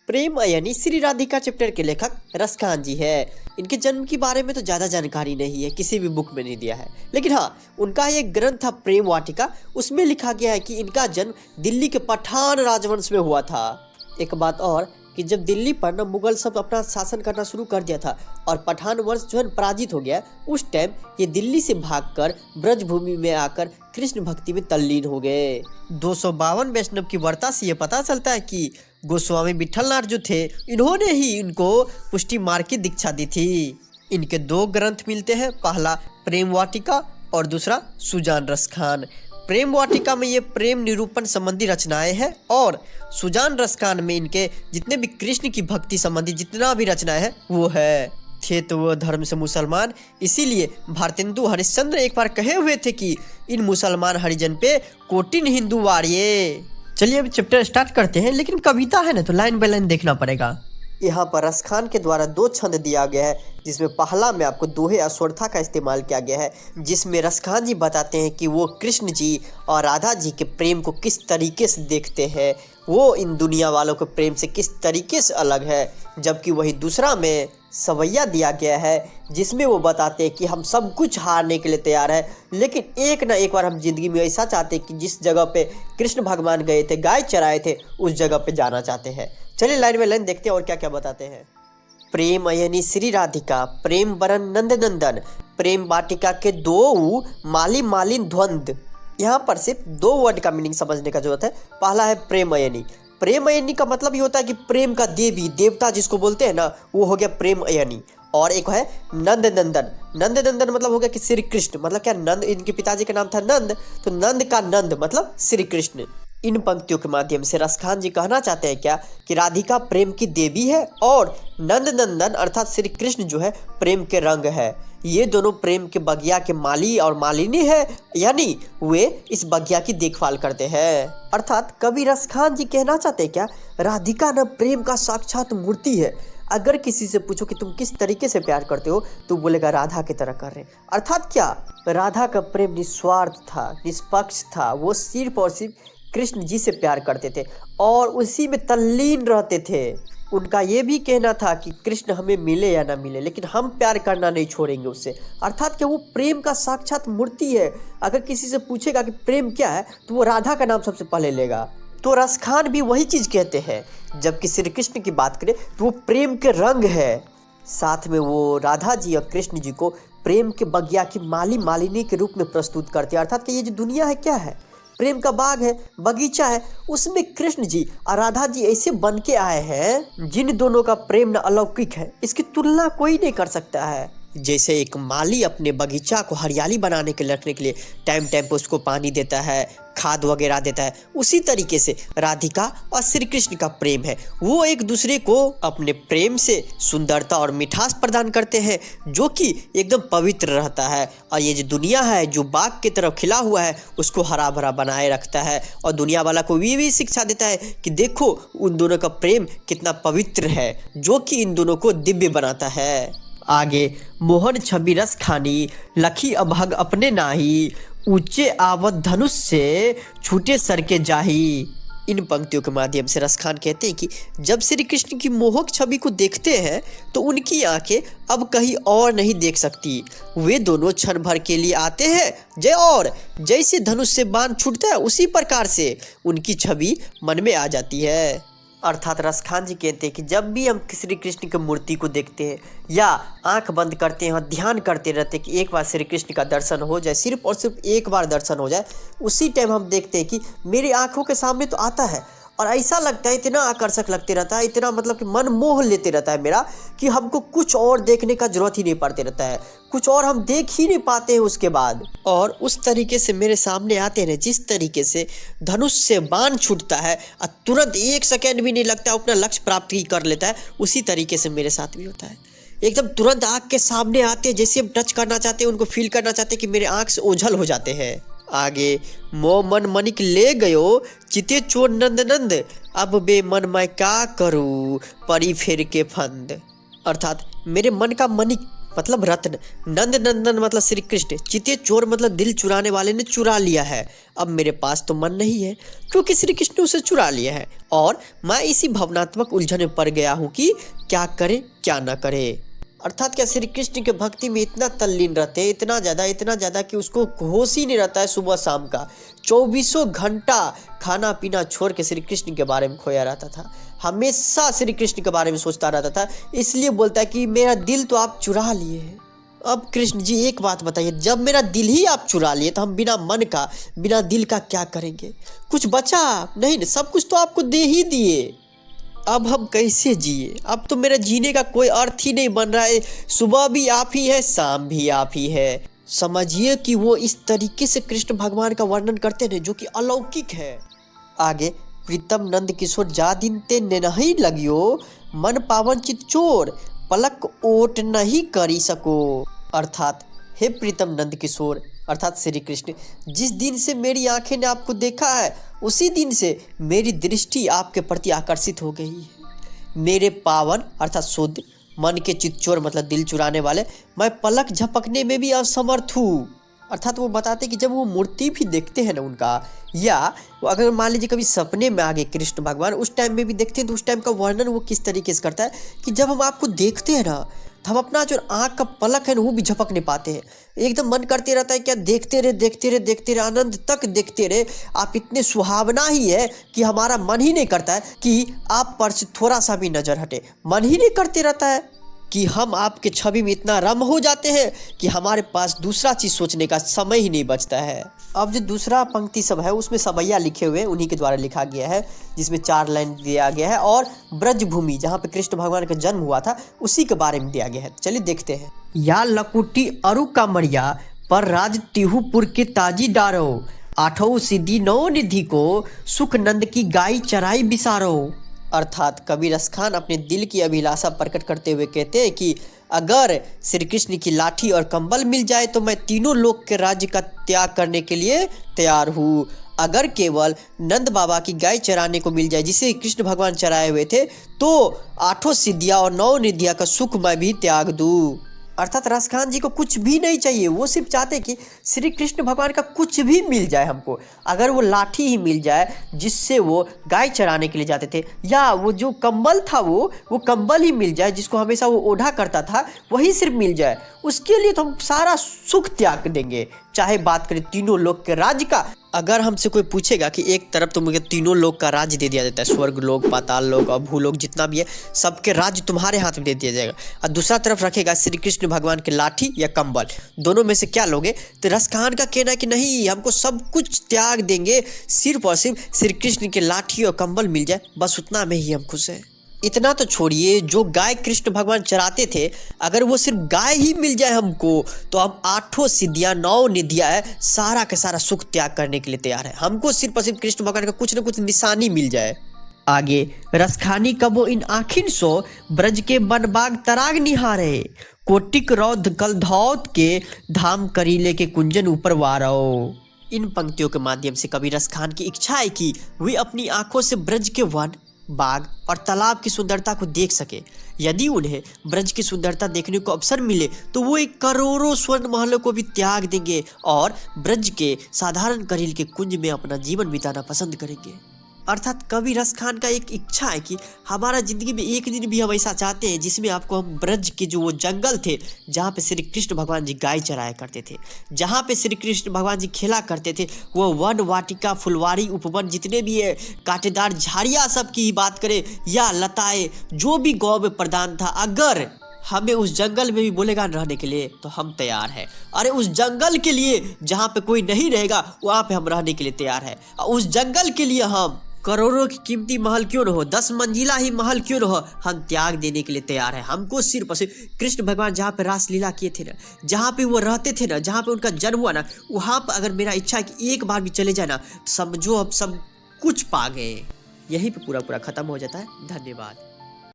प्रेम यानी श्री राधिका चैप्टर के लेखक रसखान जी है। इनके जन्म के बारे में तो ज़्यादा जानकारी नहीं है, किसी भी बुक में नहीं दिया है, लेकिन हाँ उनका एक ग्रंथ था प्रेम वाटिका, उसमें लिखा गया है कि इनका जन्म दिल्ली के पठान राजवंश में हुआ था। एक बात और कि जब दिल्ली पर न मुगल सब अपना शासन करना शुरू कर दिया था और पठान वंश जो है पराजित हो गया, उस टाइम ये दिल्ली से भागकर ब्रजभूमि में आकर कृष्ण भक्ति में तल्लीन हो गए। 252 वैष्णव की वार्ता से ये पता चलता है कि गोस्वामी विठलनाथ जो थे इन्होंने ही इनको पुष्टि मार्ग की दीक्षा दी थी। इनके दो ग्रंथ मिलते हैं, पहला प्रेम वाटिका और दूसरा सुजान रसखान। प्रेम वाटिका में ये प्रेम निरूपण संबंधी रचनाएं हैं और सुजान रसखान में इनके जितने भी कृष्ण की भक्ति संबंधी जितना भी रचनाएं हैं वो है। थे तो वो धर्म से मुसलमान, इसीलिए भारतेंदु हरिश्चंद्र एक बार कहे हुए थे कि इन मुसलमान हरिजन पे कोटिन हिंदू वारिये। चलिए अब चैप्टर स्टार्ट करते हैं, लेकिन कविता है ना तो लाइन बाय लाइन देखना पड़ेगा। यहाँ पर रसखान के द्वारा दो छंद दिया गया है, जिसमें पहला में आपको दोहे अस्वरथा का इस्तेमाल किया गया है, जिसमें रसखान जी बताते हैं कि वो कृष्ण जी और राधा जी के प्रेम को किस तरीके से देखते हैं, वो इन दुनिया वालों के प्रेम से किस तरीके से अलग है। जबकि वही दूसरा में सवैया दिया गया है, जिसमें वो बताते हैं कि हम सब कुछ हारने के लिए तैयार है, लेकिन एक ना एक बार हम जिंदगी में ऐसा चाहते हैं कि जिस जगह पे कृष्ण भगवान गए थे, गाय चराए थे, उस जगह पे जाना चाहते हैं। चलिए लाइन में लाइन देखते हैं और क्या क्या बताते हैं। प्रेम यानी श्री राधिका, प्रेम बरन नंद नंदन, प्रेम वाटिका के दो माली मालिन द्वंद। यहाँ पर सिर्फ दो वर्ड का मीनिंग समझने का जरूरत है। पहला है प्रेमयनी। प्रेमयनी का मतलब ये होता है कि प्रेम का देवी देवता जिसको बोलते हैं ना, वो हो गया प्रेमयनी। और एक है नंद नंदन। नंद नंदन मतलब हो गया कि श्री कृष्ण, मतलब क्या नंद, इनके पिताजी का नाम था नंद, तो नंद का नंद मतलब श्री कृष्ण। इन पंक्तियों के माध्यम से रसखान जी कहना चाहते हैं क्या कि राधिका प्रेम की देवी है और नंद नंदन अर्थात श्री कृष्ण जो है प्रेम के रंग है। ये दोनों प्रेम के बगिया के माली और मालिनी है, यानी वे इस बगिया की देखभाल करते हैं। अर्थात कवि रसखान जी कहना चाहते हैं क्या, राधिका न प्रेम का साक्षात मूर्ति है। अगर किसी से पूछो कि तुम किस तरीके से प्यार करते हो, तो बोलेगा राधा की तरह कर रहे। अर्थात क्या, राधा का प्रेम निस्वार्थ था, निष्पक्ष था। वो सिर्फ और सिर्फ कृष्ण जी से प्यार करते थे और उसी में तल्लीन रहते थे। उनका ये भी कहना था कि कृष्ण हमें मिले या ना मिले, लेकिन हम प्यार करना नहीं छोड़ेंगे उससे। अर्थात कि वो प्रेम का साक्षात मूर्ति है। अगर किसी से पूछेगा कि प्रेम क्या है, तो वो राधा का नाम सबसे पहले लेगा। तो रसखान भी वही चीज़ कहते हैं। जबकि श्री कृष्ण की बात करें तो वो प्रेम के रंग है। साथ में वो राधा जी और कृष्ण जी को प्रेम के बगिया की माली मालिनी के रूप में प्रस्तुत करते हैं। अर्थात कि ये जो दुनिया है क्या है, प्रेम का बाग है, बगीचा है, उसमें कृष्ण जी और राधा जी ऐसे बन के आए हैं जिन दोनों का प्रेम न अलौकिक है, इसकी तुलना कोई नहीं कर सकता है। जैसे एक माली अपने बगीचा को हरियाली बनाने के रखने के लिए टाइम टाइम पर उसको पानी देता है, खाद वगैरह देता है, उसी तरीके से राधिका और श्री कृष्ण का प्रेम है। वो एक दूसरे को अपने प्रेम से सुंदरता और मिठास प्रदान करते हैं, जो कि एकदम पवित्र रहता है। और ये जो दुनिया है, जो बाग की तरफ खिला हुआ है, उसको हरा भरा बनाए रखता है और दुनिया वाला को ये भी शिक्षा देता है कि देखो उन दोनों का प्रेम कितना पवित्र है, जो कि इन दोनों को दिव्य बनाता है। आगे मोहन छवि रस खानी, लखी अभग अपने नाही, ऊंचे आवत धनुष से छूटे सर के जाही। इन पंक्तियों के माध्यम से रसखान कहते हैं कि जब श्री कृष्ण की मोहक छवि को देखते हैं तो उनकी आंखें अब कहीं और नहीं देख सकती। वे दोनों क्षण भर के लिए आते हैं और जैसे धनुष से बाण छूटता है, उसी प्रकार से उनकी छवि मन में आ जाती है। अर्थात रसखान जी कहते हैं कि जब भी हम श्री कृष्ण की मूर्ति को देखते हैं या आंख बंद करते हैं और ध्यान करते रहते हैं कि एक बार श्री कृष्ण का दर्शन हो जाए, सिर्फ और सिर्फ एक बार दर्शन हो जाए, उसी टाइम हम देखते हैं कि मेरी आंखों के सामने तो आता है और ऐसा लगता है, इतना आकर्षक लगते रहता है, इतना मतलब कि मन मोह लेते रहता है मेरा, कि हमको कुछ और देखने का जरूरत ही नहीं पड़ते रहता है, कुछ और हम देख ही नहीं पाते हैं उसके बाद। और उस तरीके से मेरे सामने आते हैं, जिस तरीके से धनुष से बाण छूटता है और तुरंत एक सेकेंड भी नहीं लगता अपना लक्ष्य प्राप्त ही कर लेता है, उसी तरीके से मेरे साथ भी होता है। एकदम तुरंत आँख के सामने आते हैं, जैसे हम टच करना चाहते हैं, उनको फील करना चाहते हैं कि मेरे आँख से ओझल हो जाते हैं। आगे मो मन मनिक ले गयो चिते चोर नंद नंद, अब बे मन मैं क्या करूँ परी फेर के फंद। अर्थात मेरे मन का मनिक मतलब रत्न, नंद नंदन मतलब श्री कृष्ण, चिते चोर मतलब दिल चुराने वाले ने चुरा लिया है। अब मेरे पास तो मन नहीं है क्योंकि श्री कृष्ण उसे चुरा लिया है और मैं इसी भावनात्मक उलझन में पड़ गया हूँ कि क्या करे क्या ना करे। अर्थात क्या श्री कृष्ण के भक्ति में इतना तल्लीन रहते हैं, इतना ज़्यादा कि उसको होश ही नहीं रहता है सुबह शाम का। 24 घंटा खाना पीना छोड़ के श्री कृष्ण के बारे में खोया रहता था, हमेशा श्री कृष्ण के बारे में सोचता रहता था। इसलिए बोलता है कि मेरा दिल तो आप चुरा लिए हैं। अब कृष्ण जी एक बात बताइए, जब मेरा दिल ही आप चुरा लिए तो हम बिना मन का बिना दिल का क्या करेंगे? कुछ बचा नहीं, सब कुछ तो आपको दे ही दिए। अब हम कैसे जिए? अब तो मेरा जीने का कोई अर्थ ही नहीं बन रहा है। सुबह भी आप ही है, शाम भी आप ही है। समझिए कि वो इस तरीके से कृष्ण भगवान का वर्णन करते हैं जो कि अलौकिक है। आगे, प्रीतम नंद किशोर जा दिन ते नहीं लगियो, मन पावन चित चोर, पलक ओट नहीं करी सको। अर्थात हे प्रीतम नंद किशोर अर्थात श्री कृष्ण, जिस दिन से मेरी आंखें ने आपको देखा है उसी दिन से मेरी दृष्टि आपके प्रति आकर्षित हो गई है। मेरे पावन अर्थात शुद्ध, मन के चितचोर मतलब दिल चुराने वाले, मैं पलक झपकने में भी असमर्थ हूँ। अर्थात वो बताते कि जब वो मूर्ति भी देखते हैं ना उनका, या अगर मान लीजिए कभी सपने में आ गए कृष्ण भगवान, उस टाइम में भी देखते हैं तो उस टाइम का वर्णन वो किस तरीके से करता है कि जब हम आपको देखते हैं ना तो हम अपना जो आँख का पलक है ना वो भी झपक नहीं पाते हैं। एकदम मन करते रहता है क्या देखते रहे आनंद तक देखते रहे। आप इतने सुहावना ही है कि हमारा मन ही नहीं करता है कि आप पर से थोड़ा सा भी नजर हटे। मन ही नहीं करते रहता है कि हम आपके छवि में इतना रम हो जाते हैं कि हमारे पास दूसरा चीज़ सोचने का समय ही नहीं बचता है। अब जो दूसरा पंक्ति सब है उसमें सबैया लिखे हुए उन्हीं के द्वारा लिखा गया है, जिसमें 4 लाइन दिया गया है और ब्रजभूमि जहाँ पे कृष्ण भगवान का जन्म हुआ था उसी के बारे में दिया गया है। चलिए देखते हैं। या लकुटी अरु कामरिया पर राज तिहुपुर के ताजी डारो, 8 सिद्धि 9 निधि को सुख नंद की गाय चराई बिसारो। अर्थात कबीर रस खान अपने दिल की अभिलाषा प्रकट करते हुए कहते हैं कि अगर श्री कृष्ण की लाठी और कंबल मिल जाए तो मैं तीनों लोक के राज्य का त्याग करने के लिए तैयार हूँ। अगर केवल नंद बाबा की गाय चराने को मिल जाए जिसे कृष्ण भगवान चराए हुए थे तो 8 सिद्धियाँ और 9 निधियाँ का सुख मैं भी त्याग दूँ। अर्थात रस खान जी को कुछ भी नहीं चाहिए, वो सिर्फ चाहते कि श्री कृष्ण भगवान का कुछ भी मिल जाए हमको। अगर वो लाठी ही मिल जाए जिससे वो गाय चराने के लिए जाते थे, या वो जो कंबल था वो कंबल ही मिल जाए जिसको हमेशा वो ओढ़ा करता था, वही सिर्फ मिल जाए, उसके लिए तो हम सारा सुख त्याग देंगे। चाहे बात करें तीनों लोक के राज्य का। अगर हमसे कोई पूछेगा कि एक तरफ तो मुझे तीनों लोक का राज्य दे दिया जाता है, स्वर्ग लोक, पाताल लोक और भूलोक जितना भी है सबके राज्य तुम्हारे हाथ में दे दिया जाएगा, और दूसरा तरफ रखेगा श्री कृष्ण भगवान के लाठी या कंबल, दोनों में से क्या लोगे? तो रस खान का कहना है कि नहीं, हमको सब कुछ त्याग देंगे, सिर्फ और सिर्फ श्री कृष्ण के लाठी और कंबल मिल जाए, बस उतना में ही हम खुश हैं। इतना तो छोड़िए, जो गाय कृष्ण भगवान चराते थे अगर वो सिर्फ गाय ही मिल जाए हमको तो हम 8 सिद्धियाँ 9 निधियाँ है सारा का सारा सुख त्याग करने के लिए तैयार है। हमको सिर्फ और सिर्फ कृष्ण भगवान का कुछ न कुछ निशानी मिल जाए। आगे, रसखानी कबो इन आखिन सो ब्रज के बनबाग तराग निहारे, कोटिक रौद कलधौत के धाम करीले के कुंजन ऊपर वारो। इन पंक्तियों के माध्यम से कबीर रस खान की इच्छा है कि वे अपनी आंखों से ब्रज के वन, बाग और तालाब की सुंदरता को देख सके। यदि उन्हें ब्रज की सुंदरता देखने को अवसर मिले तो वो एक करोड़ों स्वर्ण महलों को भी त्याग देंगे और ब्रज के साधारण करील के कुंज में अपना जीवन बिताना पसंद करेंगे। अर्थात कबीर रस खान का एक इच्छा है कि हमारा ज़िंदगी में एक दिन भी हम ऐसा चाहते हैं जिसमें आपको हम ब्रज के जो वो जंगल थे जहाँ पे श्री कृष्ण भगवान जी गाय चराया करते थे, जहाँ पे श्री कृष्ण भगवान जी खेला करते थे, वो वन, वाटिका, फुलवारी, उपवन जितने भी है, कांटेदार झाड़ियाँ सब की ही बात करें या लताएँ, जो भी गाँव में प्रदान था, अगर हमें उस जंगल में भी बोलेगा रहने के लिए तो हम तैयार हैं। अरे उस जंगल के लिए जहाँ पे कोई नहीं रहेगा वहाँ पे हम रहने के लिए तैयार हैं। उस जंगल के लिए हम करोड़ों की कीमती महल क्यों न हो, 10 मंजिला ही महल क्यों न हो, हम त्याग देने के लिए तैयार हैं। हमको सिर्फ और सिर्फ कृष्ण भगवान जहाँ पे रास लीला किए थे ना, जहाँ पे वो रहते थे ना, जहाँ पे उनका जन्म हुआ ना, वहाँ पर अगर मेरा इच्छा है कि एक बार भी चले जाए ना, समझो अब सब कुछ पा गए। यहीं पे पूरा खत्म हो जाता है। धन्यवाद।